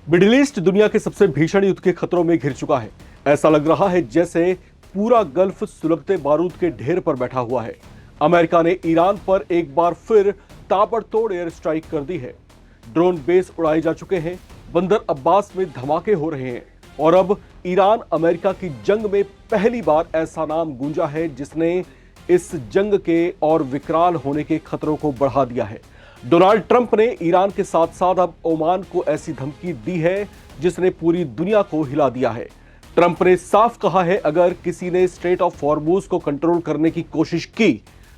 Middle east दुनिया के सबसे भीषण युद्ध के खतरों में घिर चुका है। ऐसा लग रहा है जैसे पूरा गल्फ सुलगते बारूद के ढेर पर बैठा हुआ है। अमेरिका ने ईरान पर एक बार फिर ताबड़तोड़ एयर स्ट्राइक कर दी है। ड्रोन बेस उड़ाए जा चुके हैं, बंदर अब्बास में धमाके हो रहे हैं और अब ईरान अमेरिका की जंग में पहली बार ऐसा नाम गूंजा है जिसने इस जंग के और विकराल होने के खतरों को बढ़ा दिया है। डोनाल्ड ट्रंप ने ईरान के साथ साथ अब ओमान को ऐसी धमकी दी है जिसने पूरी दुनिया को हिला दिया है। ट्रंप ने साफ कहा है अगर किसी ने स्ट्रेट ऑफ हॉर्मुज को कंट्रोल करने की कोशिश की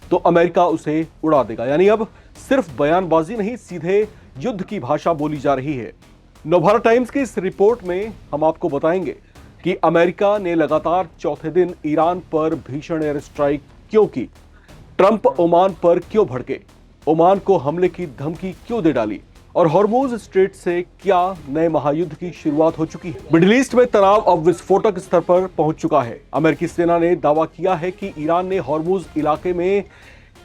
तो अमेरिका उसे उड़ा देगा। यानी अब सिर्फ बयानबाजी नहीं, सीधे युद्ध की भाषा बोली जा रही है। नवभारत टाइम्स की इस रिपोर्ट में हम आपको बताएंगे कि अमेरिका ने लगातार चौथे दिन ईरान पर भीषण एयर स्ट्राइक क्यों की, ट्रंप ओमान पर क्यों भड़के, ओमान को हमले की धमकी क्यों दे डाली और हॉर्मुज स्ट्रेट से क्या नए महायुद्ध की शुरुआत हो चुकी है। मिडिल ईस्ट में तनाव अब विस्फोटक स्तर पर पहुंच चुका है। अमेरिकी सेना ने दावा किया है कि ईरान ने हॉर्मुज इलाके में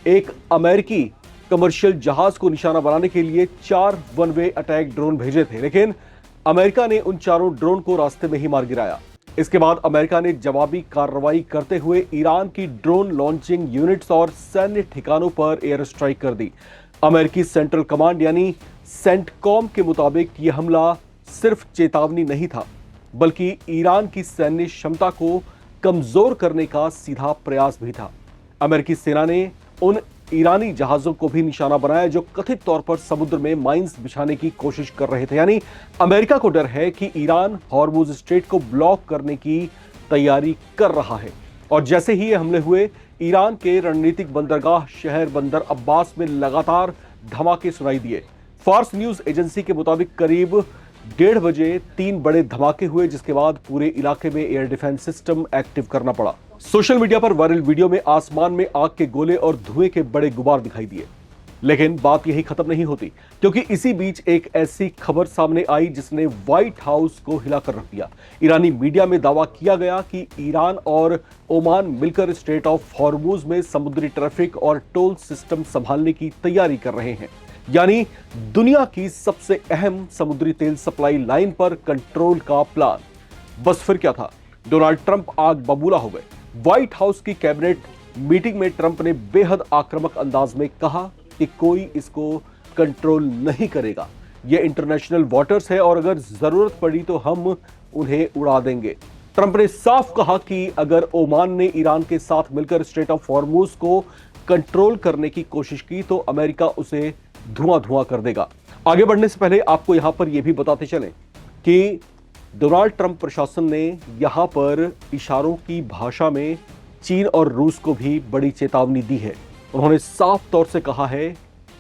एक अमेरिकी कमर्शियल जहाज को निशाना बनाने के लिए 4 वन वे अटैक ड्रोन भेजे थे, लेकिन अमेरिका ने उन चारों ड्रोन को रास्ते में ही मार गिराया। इसके बाद अमेरिका ने जवाबी कार्रवाई करते हुए ईरान की ड्रोन लॉन्चिंग यूनिट्स और सैन्य ठिकानों पर एयर स्ट्राइक कर दी। अमेरिकी सेंट्रल कमांड यानी सेंटकॉम के मुताबिक यह हमला सिर्फ चेतावनी नहीं था, बल्कि ईरान की सैन्य क्षमता को कमजोर करने का सीधा प्रयास भी था। अमेरिकी सेना ने उन ईरानी जहाजों को भी निशाना बनाया जो कथित तौर पर समुद्र में माइंस बिछाने की कोशिश कर रहे थे। यानी अमेरिका को डर है कि ईरान हॉर्मुज स्ट्रेट को ब्लॉक करने की तैयारी कर रहा है। और जैसे ही ये हमले हुए, ईरान के रणनीतिक बंदरगाह शहर बंदर अब्बास में लगातार धमाके सुनाई दिए। फार्स न्यूज एजेंसी के मुताबिक करीब 1:30 बजे 3 बड़े धमाके हुए, जिसके बाद पूरे इलाके में एयर डिफेंस सिस्टम एक्टिव करना पड़ा। सोशल मीडिया पर वायरल वीडियो में आसमान में आग के गोले और धुएं के बड़े गुबार दिखाई दिए। लेकिन बात यही खत्म नहीं होती, क्योंकि इसी बीच एक ऐसी खबर सामने आई जिसने व्हाइट हाउस को हिलाकर रख दिया। ईरानी मीडिया में दावा किया गया कि ईरान और ओमान मिलकर स्ट्रेट ऑफ हॉर्मुज में समुद्री ट्रैफिक और टोल सिस्टम संभालने की तैयारी कर रहे हैं। यानी दुनिया की सबसे अहम समुद्री तेल सप्लाई लाइन पर कंट्रोल का प्लान। बस फिर क्या था, डोनाल्ड ट्रंप आग बबूला हो गए। व्हाइट हाउस की कैबिनेट मीटिंग में ट्रंप ने बेहद आक्रामक अंदाज में कहा कि कोई इसको कंट्रोल नहीं करेगा, यह इंटरनेशनल वाटर्स है और अगर जरूरत पड़ी तो हम उन्हें उड़ा देंगे। ट्रंप ने साफ कहा कि अगर ओमान ने ईरान के साथ मिलकर स्ट्रेट ऑफ हॉर्मुज को कंट्रोल करने की कोशिश की तो अमेरिका उसे धुआं धुआं कर देगा। आगे बढ़ने से पहले आपको यहां पर यह भी बताते चलें कि डोनाल्ड ट्रंप प्रशासन ने यहां पर इशारों की भाषा में चीन और रूस को भी बड़ी चेतावनी दी है। उन्होंने साफ तौर से कहा है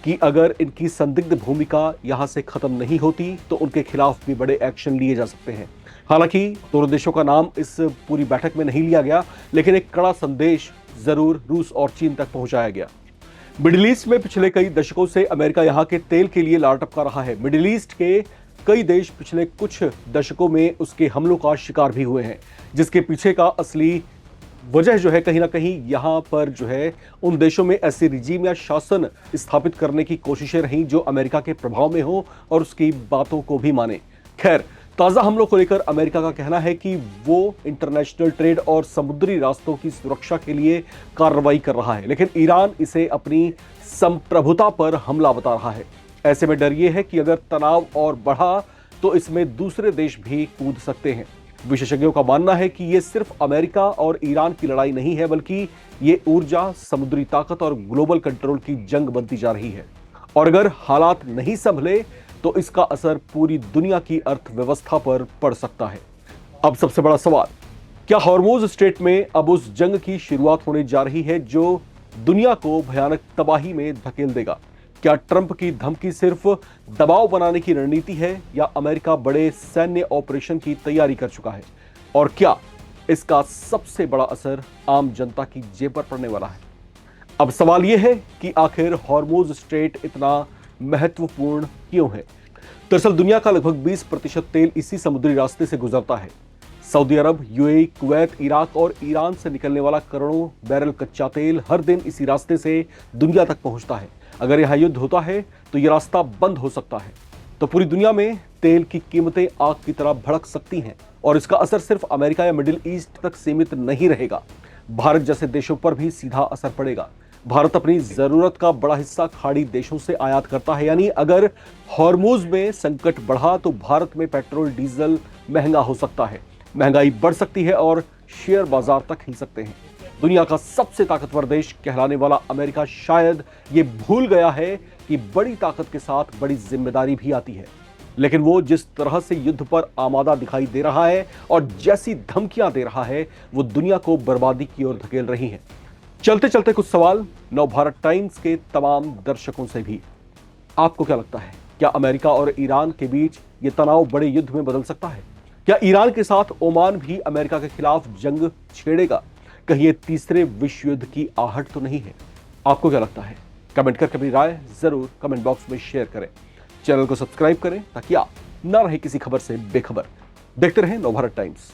कि अगर इनकी संदिग्ध भूमिका यहां से खत्म नहीं होती तो उनके खिलाफ भी बड़े एक्शन लिए जा सकते हैं। हालांकि दोनों देशों का नाम इस पूरी बैठक में नहीं लिया गया, लेकिन एक कड़ा संदेश जरूर रूस और चीन तक पहुंचाया गया। मिडिल ईस्ट में पिछले कई दशकों से अमेरिका यहां के तेल के लिए लाल टपका रहा है। मिडिल ईस्ट के कई देश पिछले कुछ दशकों में उसके हमलों का शिकार भी हुए हैं, जिसके पीछे का असली वजह जो है कहीं ना कहीं यहां पर जो है उन देशों में ऐसे रिजीम या शासन स्थापित करने की कोशिशें रहीं जो अमेरिका के प्रभाव में हो और उसकी बातों को भी माने। खैर, ताजा हमलों को लेकर अमेरिका का कहना है कि वो इंटरनेशनल ट्रेड और समुद्री रास्तों की सुरक्षा के लिए कार्रवाई कर रहा है, लेकिन ईरान इसे अपनी संप्रभुता पर हमला बता रहा है। ऐसे में डर यह है कि अगर तनाव और बढ़ा तो इसमें दूसरे देश भी कूद सकते हैं। विशेषज्ञों का मानना है कि यह सिर्फ अमेरिका और ईरान की लड़ाई नहीं है, बल्कि ये ऊर्जा, समुद्री ताकत और ग्लोबल कंट्रोल की जंग बनती जा रही है। और अगर हालात नहीं संभले तो इसका असर पूरी दुनिया की अर्थव्यवस्था पर पड़ सकता है। अब सबसे बड़ा सवाल, क्या हॉर्मुज स्ट्रेट में अब उस जंग की शुरुआत होने जा रही है जो दुनिया को भयानक तबाही में धकेल देगा? क्या ट्रंप की धमकी सिर्फ दबाव बनाने की रणनीति है या अमेरिका बड़े सैन्य ऑपरेशन की तैयारी कर चुका है? और क्या इसका सबसे बड़ा असर आम जनता की जेब पर पड़ने वाला है? अब सवाल यह है कि आखिर हॉर्मुज स्ट्रेट इतना महत्वपूर्ण क्यों है? दरअसल दुनिया का लगभग 20% तेल इसी समुद्री रास्ते से गुजरता है। सऊदी अरब, यूएई, कुवैत, इराक और ईरान से निकलने वाला करोड़ों बैरल कच्चा तेल हर दिन इसी रास्ते से दुनिया तक पहुंचता है। अगर यहां युद्ध होता है तो यह रास्ता बंद हो सकता है, तो पूरी दुनिया में तेल की कीमतें आग की तरह भड़क सकती हैं और इसका असर सिर्फ अमेरिका या मिडिल ईस्ट तक सीमित नहीं रहेगा। भारत जैसे देशों पर भी सीधा असर पड़ेगा। भारत अपनी जरूरत का बड़ा हिस्सा खाड़ी देशों से आयात करता है, यानी अगर हॉर्मुज में संकट बढ़ा तो भारत में पेट्रोल डीजल महंगा हो सकता है, महंगाई बढ़ सकती है और शेयर बाजार तक हिल सकते हैं। दुनिया का सबसे ताकतवर देश कहलाने वाला अमेरिका शायद ये भूल गया है कि बड़ी ताकत के साथ बड़ी जिम्मेदारी भी आती है। लेकिन वो जिस तरह से युद्ध पर आमादा दिखाई दे रहा है और जैसी धमकियां दे रहा है, वो दुनिया को बर्बादी की ओर धकेल रही हैं। चलते चलते कुछ सवाल नवभारत टाइम्स के तमाम दर्शकों से भी। आपको क्या लगता है, क्या अमेरिका और ईरान के बीच ये तनाव बड़े युद्ध में बदल सकता है? क्या ईरान के साथ ओमान भी अमेरिका के खिलाफ जंग छेड़ेगा? कहीं ये तीसरे विश्व युद्ध की आहट तो नहीं है? आपको क्या लगता है? कमेंट करके अपनी राय जरूर कमेंट बॉक्स में शेयर करें। चैनल को सब्सक्राइब करें ताकि आप न रहे किसी खबर से बेखबर। देखते रहें नवभारत टाइम्स।